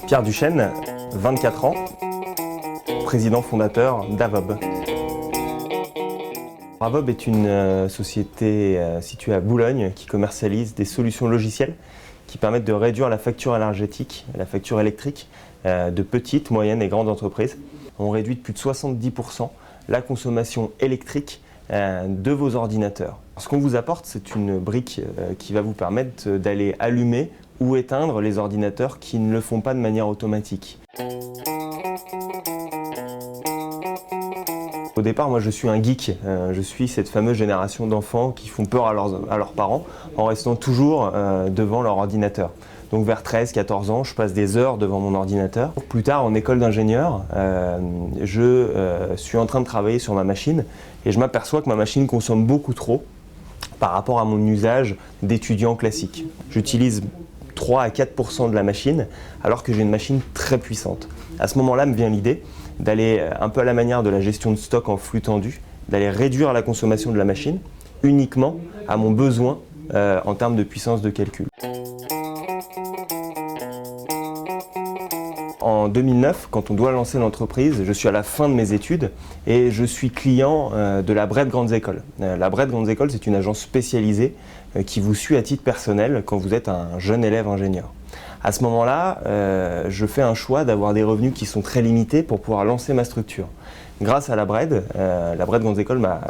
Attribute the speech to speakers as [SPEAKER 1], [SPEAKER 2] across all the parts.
[SPEAKER 1] Pierre Duchesne, 24 ans, président fondateur d'Avob. Avob est une société située à Boulogne qui commercialise des solutions logicielles qui permettent de réduire la facture énergétique, la facture électrique de petites, moyennes et grandes entreprises. On réduit de plus de 70% la consommation électrique de vos ordinateurs. Ce qu'on vous apporte, c'est une brique qui va vous permettre d'aller allumer ou éteindre les ordinateurs qui ne le font pas de manière automatique. Au départ, moi je suis un geek, je suis cette fameuse génération d'enfants qui font peur à leurs parents en restant toujours devant leur ordinateur. Donc vers 13-14 ans, je passe des heures devant mon ordinateur. Plus tard, en école d'ingénieur, je suis en train de travailler sur ma machine et je m'aperçois que ma machine consomme beaucoup trop par rapport à mon usage d'étudiant classique. J'utilise 3 à 4% de la machine alors que j'ai une machine très puissante. À ce moment-là me vient l'idée d'aller un peu à la manière de la gestion de stock en flux tendu, d'aller réduire la consommation de la machine uniquement à mon besoin en termes de puissance de calcul. En 2009, quand on doit lancer l'entreprise, je suis à la fin de mes études et je suis client de la Bred Grandes Écoles. La Bred Grandes Écoles, c'est une agence spécialisée qui vous suit à titre personnel quand vous êtes un jeune élève ingénieur. À ce moment-là, je fais un choix d'avoir des revenus qui sont très limités pour pouvoir lancer ma structure. Grâce à la Bred Grandes Écoles m'a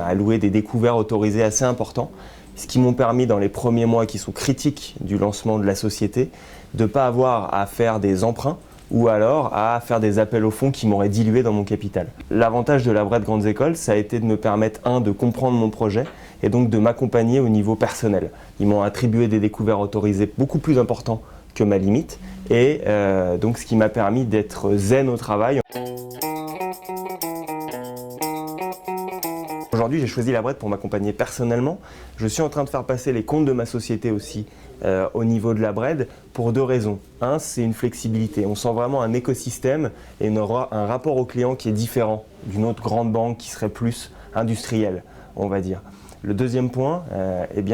[SPEAKER 1] alloué des découverts autorisés assez importants, ce qui m'ont permis dans les premiers mois qui sont critiques du lancement de la société, de ne pas avoir à faire des emprunts ou alors à faire des appels au fonds qui m'auraient dilué dans mon capital. L'avantage de la Bred Grandes Écoles, ça a été de me permettre, de comprendre mon projet et donc de m'accompagner au niveau personnel. Ils m'ont attribué des découverts autorisés beaucoup plus importants que ma limite et donc ce qui m'a permis d'être zen au travail. Aujourd'hui, j'ai choisi la Bred pour m'accompagner personnellement. Je suis en train de faire passer les comptes de ma société aussi au niveau de la Bred pour deux raisons. Un, c'est une flexibilité. On sent vraiment un écosystème et un rapport au client qui est différent d'une autre grande banque qui serait plus industrielle, on va dire. Le deuxième point,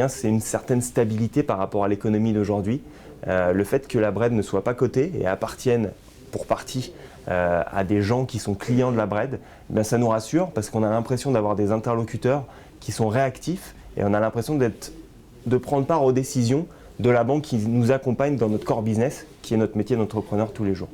[SPEAKER 1] c'est une certaine stabilité par rapport à l'économie d'aujourd'hui. Le fait que la Bred ne soit pas cotée et appartienne pour partie à des gens qui sont clients de la Bred, ça nous rassure parce qu'on a l'impression d'avoir des interlocuteurs qui sont réactifs et on a l'impression de prendre part aux décisions de la banque qui nous accompagne dans notre core business, qui est notre métier d'entrepreneur tous les jours.